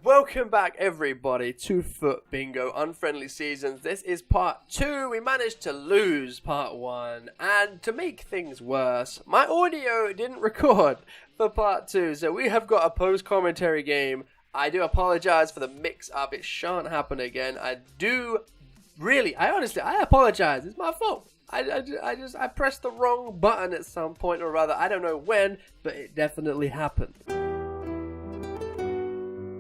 Welcome back everybody to Foot Bingo Unfriendly Seasons. This is part 2. We managed to lose part 1, and to make things worse, my audio didn't record for part 2, so we have got a post-commentary game. I do apologize for the mix-up. It shan't happen again. I apologize. It's my fault. I pressed the wrong button at some point or other. I don't know when, but it definitely happened.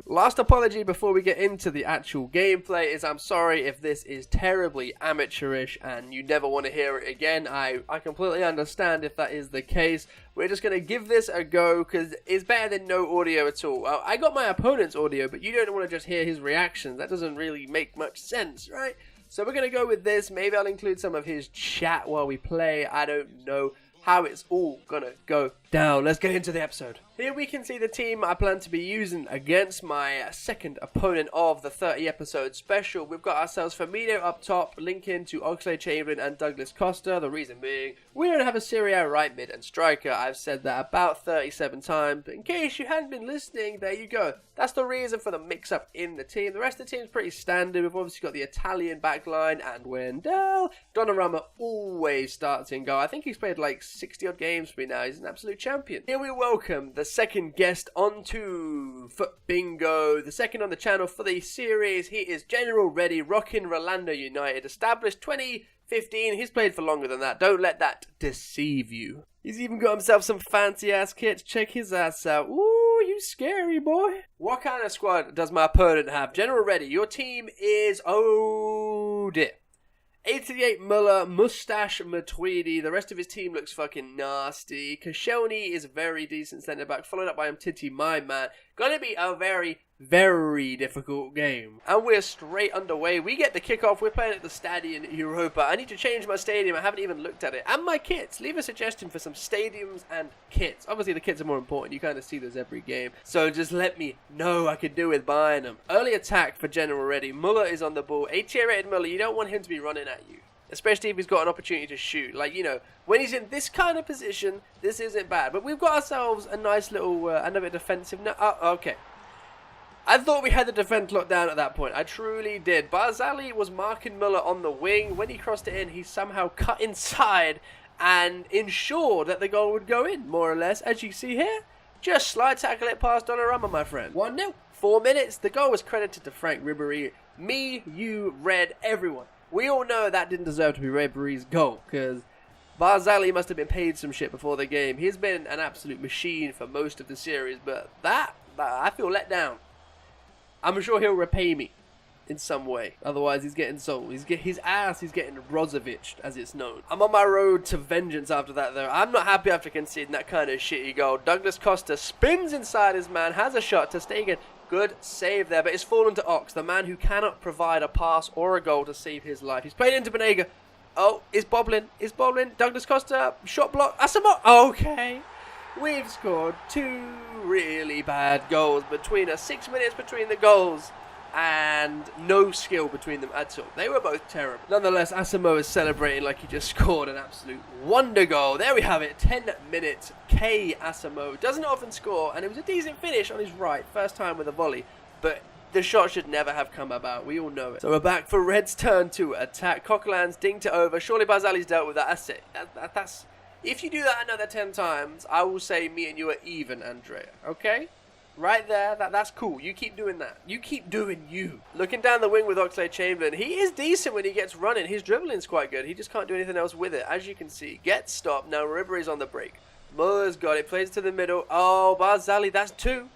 Last apology before we get into the actual gameplay is I'm sorry if this is terribly amateurish and you never want to hear it again. I completely understand if that is the case. We're just going to give this a go because it's better than no audio at all. I got my opponent's audio, but you don't want to just hear his reactions. That doesn't really make much sense, right? So we're going to go with this. Maybe I'll include some of his chat while we play. I don't know how it's all gonna go down. Let's get into the episode. Here we can see the team I plan to be using against my second opponent of the 30 episode special. We've got ourselves Firmino up top, linking to Oxlade-Chamberlain and Douglas Costa. The reason being, we don't have a Serie A right mid and striker. I've said that about 37 times, but in case you hadn't been listening, there you go. That's the reason for the mix-up in the team. The rest of the team is pretty standard. We've obviously got the Italian backline and Wendell. Donnarumma always starts in goal. I think he's played like 60 odd games for me now. He's an absolute champion. Here we welcome the second guest onto Foot Bingo, the second on the channel for the series. He is General Ready, rocking Rolando United, established 2015. He's played for longer than that. Don't let that deceive you. He's even got himself some fancy ass kits. Check his ass out. Ooh, you scary boy. What kind of squad does my opponent have? General Ready, your team is, oh dear, 88 Muller, Mustache Matuidi. The rest of his team looks fucking nasty. Koscielny is a very decent centre-back, followed up by Umtiti, my man. Gonna be a very, very difficult game. And we're straight underway. We get the kickoff. We're playing at the Stadion Europa. I need to change my stadium. I haven't even looked at it. And my kits. Leave a suggestion for some stadiums and kits. Obviously, the kits are more important. You kind of see those every game. So just let me know. I could do with buying them. Early attack for General Ready. Muller is on the ball. 88 Muller. You don't want him to be running at you, especially if he's got an opportunity to shoot. Like, you know, when he's in this kind of position, this isn't bad. But we've got ourselves a nice little, another defensive. Okay. I thought we had the defense locked down at that point. I truly did. Barzali was marking Muller on the wing. When he crossed it in, he somehow cut inside and ensured that the goal would go in, more or less. As you see here, just slide tackle it past Donnarumma, my friend. 1-0. 4 minutes. The goal was credited to Frank Ribery. Me, you, Red, everyone. We all know that didn't deserve to be Ribery's goal, because Barzali must have been paid some shit before the game. He's been an absolute machine for most of the series, but that I feel let down. I'm sure he'll repay me in some way. Otherwise, he's getting sold. He's getting Brozovic, as it's known. I'm on my road to vengeance after that, though. I'm not happy after conceding that kind of shitty goal. Douglas Costa spins inside his man, has a shot to Stegen. Good save there, but it's fallen to Ox, the man who cannot provide a pass or a goal to save his life. He's played into Banega. Oh, it's bobbling. It's bobbling. Douglas Costa, shot block. Asamoah. Okay. We've scored 2 really bad goals between us. 6 minutes between the goals and no skill between them at all. They were both terrible. Nonetheless, Asamoah is celebrating like he just scored an absolute wonder goal. There we have it. 10 minutes. K. Asamoah doesn't often score, and it was a decent finish on his right. First time with a volley, but the shot should never have come about. We all know it. So we're back for Red's turn to attack. Coquelin's dinged it over. Surely Barzali's dealt with that. That's it. That's... If you do that another 10 times, I will say me and you are even, Andrea. Okay? Right there. That's cool. You keep doing that. You keep doing you. Looking down the wing with Oxlade-Chamberlain. He is decent when he gets running. His dribbling's quite good. He just can't do anything else with it. As you can see. Gets stopped. Now Ribery's on the break. Muller's got it. Plays to the middle. Oh, Barzali. That's 2.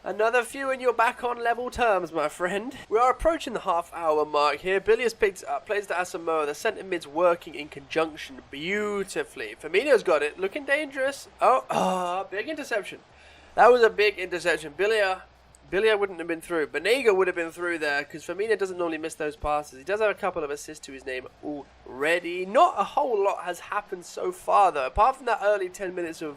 Another few and you're back on level terms, my friend. We are approaching the half-hour mark here. Billy has picked it up, plays to Asamoah. The centre mid's working in conjunction beautifully. Firmino's got it, looking dangerous. Oh, big interception. That was a big interception. Billy wouldn't have been through. Banega would have been through there because Firmino doesn't normally miss those passes. He does have a couple of assists to his name already. Not a whole lot has happened so far, though, apart from that early 10 minutes of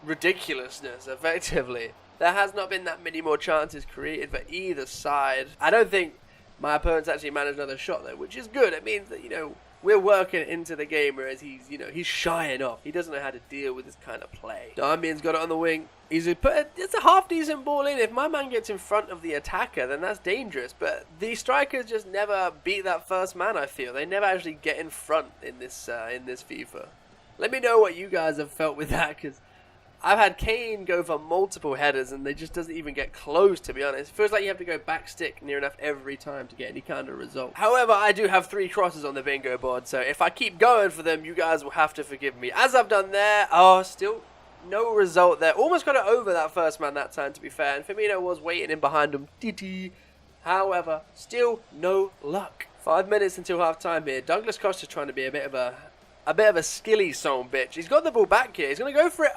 ridiculousness, effectively. There has not been that many more chances created for either side. I don't think my opponent's actually managed another shot, though, which is good. It means that, you know, we're working into the game, whereas he's, he's shying off. He doesn't know how to deal with this kind of play. Darmian's got it on the wing. It's a half-decent ball in. If my man gets in front of the attacker, then that's dangerous. But the strikers just never beat that first man, I feel. They never actually get in front in this FIFA. Let me know what you guys have felt with that, because I've had Kane go for multiple headers and they just doesn't even get close, to be honest. It feels like you have to go back stick near enough every time to get any kind of result. However, I do have 3 crosses on the bingo board, so if I keep going for them, you guys will have to forgive me. As I've done there, still no result there. Almost got it over that first man that time, to be fair, and Firmino was waiting in behind him. However, still no luck. 5 minutes until half time here. Douglas Costa's trying to be a bit of a skilly son bitch. He's got the ball back here. He's going to go for it.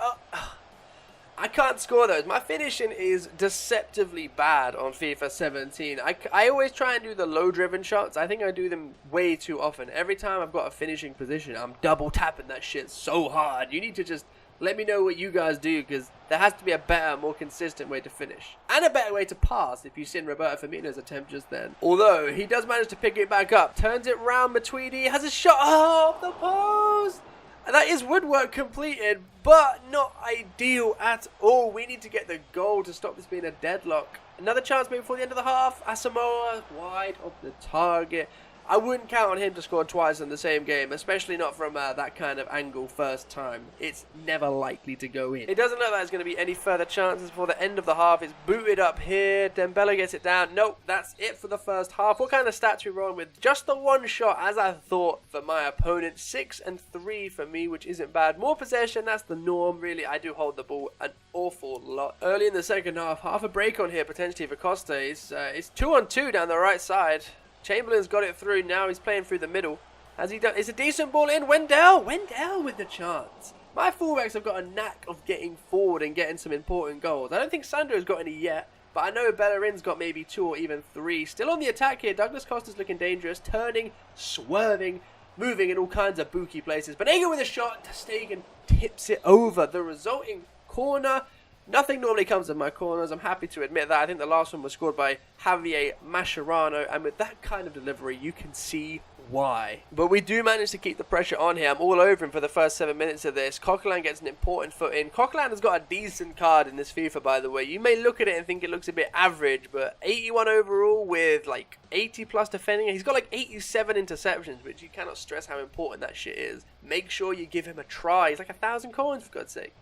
I can't score those. My finishing is deceptively bad on FIFA 17. I always try and do the low-driven shots. I think I do them way too often. Every time I've got a finishing position, I'm double tapping that shit so hard. You need to just let me know what you guys do, because there has to be a better, more consistent way to finish. And a better way to pass, if you've seen Roberto Firmino's attempt just then. Although, he does manage to pick it back up. Turns it round between. He has a shot off the post. And that is woodwork completed, but not ideal at all. We need to get the goal to stop this being a deadlock. Another chance maybe before the end of the half. Asamoah wide of the target. I wouldn't count on him to score twice in the same game, especially not from that kind of angle first time. It's never likely to go in. It doesn't look like there's going to be any further chances before the end of the half. It's booted up here. Dembele gets it down. Nope, that's it for the first half. What kind of stats we rolling with? Just the one shot, as I thought, for my opponent. 6 and 3 for me, which isn't bad. More possession, that's the norm, really. I do hold the ball an awful lot. Early in the second half a break on here potentially for Costa. It's 2-on-2 down the right side. Chamberlain's got it through. Now he's playing through the middle. Has he done? It's a decent ball in. Wendell with the chance. My fullbacks have got a knack of getting forward and getting some important goals. I don't think Sandro's got any yet, but I know Bellerin's got maybe 2 or even 3. Still on the attack here. Douglas Costa's looking dangerous. Turning, swerving, moving in all kinds of booky places. Banega with a shot. ter Stegen tips it over. The resulting corner. Nothing normally comes of my corners. I'm happy to admit that. I think the last one was scored by Javier Mascherano, and with that kind of delivery, you can see why. But we do manage to keep the pressure on here. I'm all over him for the first 7 minutes of this. Coquelin gets an important foot in. Coquelin has got a decent card in this FIFA, by the way. You may look at it and think it looks a bit average, but 81 overall with like 80 plus defending. He's got like 87 interceptions, which you cannot stress how important that shit is. Make sure you give him a try. He's like 1,000 coins, for God's sake.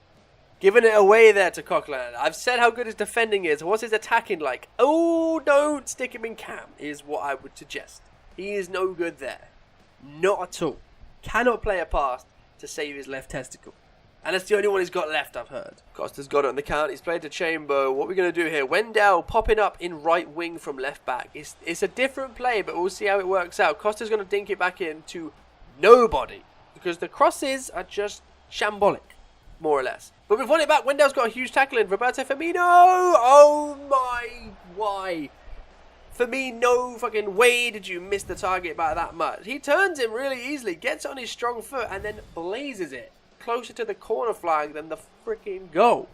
Giving it away there to Coquelin. I've said how good his defending is. What's his attacking like? Oh, don't stick him in cam, is what I would suggest. He is no good there. Not at all. Cannot play a pass to save his left testicle. And that's the only one he's got left, I've heard. Costa's got it on the count. He's played to Chamber. What are we going to do here? Wendell popping up in right wing from left back. It's a different play, but we'll see how it works out. Costa's going to dink it back in to nobody, because the crosses are just shambolic, more or less. But we've won it back. Wendell's got a huge tackle in. Roberto Firmino. Oh my, why? Firmino, fucking way did you miss the target by that much? He turns him really easily, gets on his strong foot, and then blazes it closer to the corner flag than the freaking goal.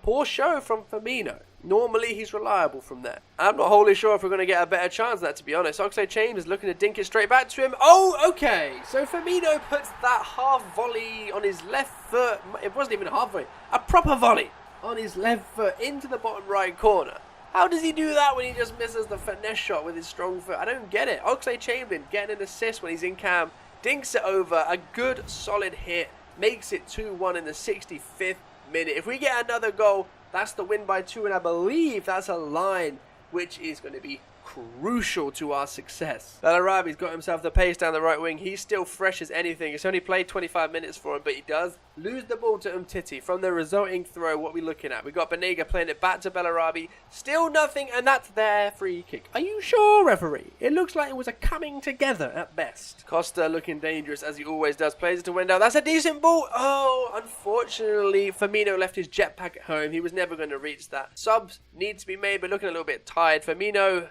Poor show from Firmino. Normally he's reliable from there. I'm not wholly sure if we're going to get a better chance than that, to be honest. Oxlade-Chamberlain is looking to dink it straight back to him. Oh, okay. So Firmino puts that half volley on his left foot. It wasn't even a half volley. A proper volley on his left foot into the bottom right corner. How does he do that when he just misses the finesse shot with his strong foot? I don't get it. Oxlade-Chamberlain getting an assist when he's in cam. Dinks it over. A good, solid hit. Makes it 2-1 in the 65th minute. If we get another goal, that's the win by 2, and I believe that's a line which is going to be crucial to our success. Bellarabi's got himself the pace down the right wing. He's still fresh as anything. It's only played 25 minutes for him, but he does lose the ball to Umtiti. From the resulting throw, what are we looking at? We got Banega playing it back to Bellarabi. Still nothing, and that's their free kick. Are you sure, referee? It looks like it was a coming together at best. Costa looking dangerous, as he always does. Plays it to Wendell. That's a decent ball. Oh, unfortunately, Firmino left his jetpack at home. He was never going to reach that. Subs need to be made, but looking a little bit tired. Firmino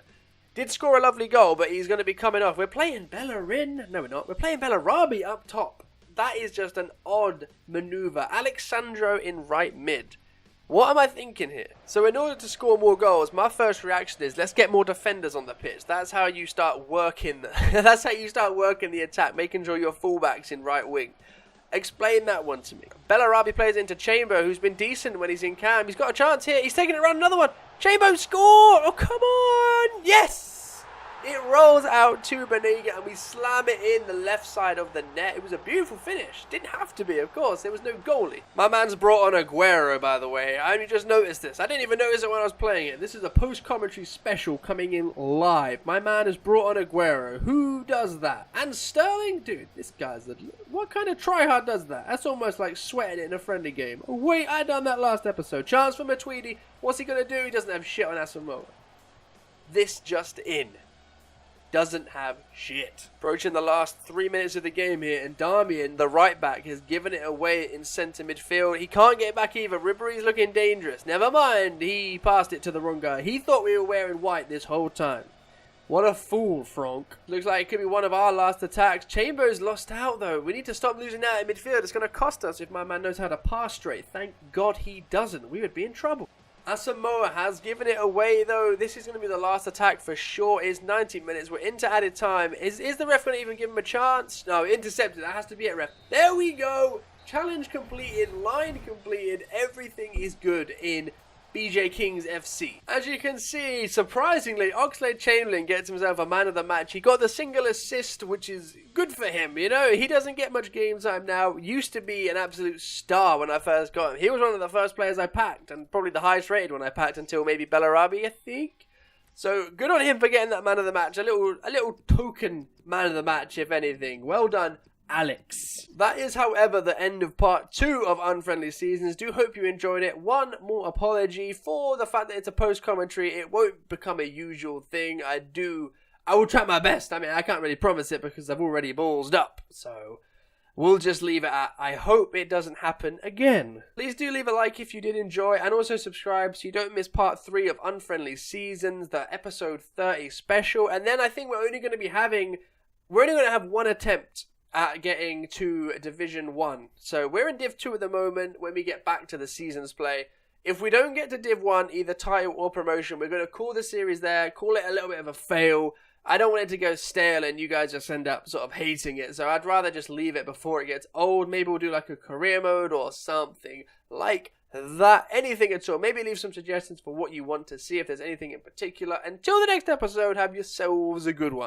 did score a lovely goal, but he's going to be coming off. We're playing Bellerin. No, we're not. We're playing Bellarabi up top. That is just an odd maneuver. Alexandro in right mid. What am I thinking here? So in order to score more goals, my first reaction is let's get more defenders on the pitch. That's how you start working. That's how you start working the attack, making sure your fullback's in right wing. Explain that one to me. Bellarabi plays into Chamber, who's been decent when he's in cam. He's got a chance here. He's taking it around another one. Chamber score! Oh, come on! Yes! It rolls out to Banega and we slam it in the left side of the net. It was a beautiful finish. Didn't have to be, of course. There was no goalie. My man's brought on Aguero, by the way. I only just noticed this. I didn't even notice it when I was playing it. This is a post-commentary special coming in live. My man has brought on Aguero. Who does that? And Sterling? Dude, this guy's... What kind of tryhard does that? That's almost like sweating it in a friendly game. Oh, wait, I done that last episode. Chance for Matuidi. What's he going to do? He doesn't have shit on Asamoah. This just in. Doesn't have shit. Approaching the last 3 minutes of the game here, and Darmian, the right back, has given it away in centre midfield. He can't get back either. Ribery's looking dangerous. Never mind, he passed it to the wrong guy. He thought we were wearing white this whole time. What a fool, Franck. Looks like it could be one of our last attacks. Chambers lost out, though. We need to stop losing out in midfield. It's going to cost us if my man knows how to pass straight. Thank God he doesn't. We would be in trouble. Asamoah has given it away, though. This is going to be the last attack for sure. It's 90 minutes. We're into added time. Is the ref going to even give him a chance? No, intercepted. That has to be it, ref. There we go. Challenge completed. Line completed. Everything is good in BJ Kings FC. As you can see, surprisingly, Oxlade-Chamberlain gets himself a man of the match. He got the single assist, which is good for him, you know. He doesn't get much game time now. Used to be an absolute star when I first got him. He was one of the first players I packed, and probably the highest rated one I packed until maybe Bellarabi, I think. So, good on him for getting that man of the match. A little token man of the match, if anything. Well done, Alex. That is, however, the end of part 2 of Unfriendly Seasons. Do hope you enjoyed it. One more apology for the fact that it's a post-commentary. It won't become a usual thing. I will try my best. I mean, I can't really promise it because I've already ballsed up. So, we'll just leave it at, I hope it doesn't happen again. Please do leave a like if you did enjoy, and also subscribe so you don't miss part 3 of Unfriendly Seasons, the episode 30 special. And then I think we're only going to have one attempt at getting to Division 1. So we're in Div 2 at the moment when we get back to the season's play. If we don't get to Div 1, either title or promotion, we're going to call the series there, call it a little bit of a fail. I don't want it to go stale and you guys just end up sort of hating it. So I'd rather just leave it before it gets old. Maybe we'll do like a career mode or something like that. Anything at all. Maybe leave some suggestions for what you want to see if there's anything in particular. Until the next episode, have yourselves a good one.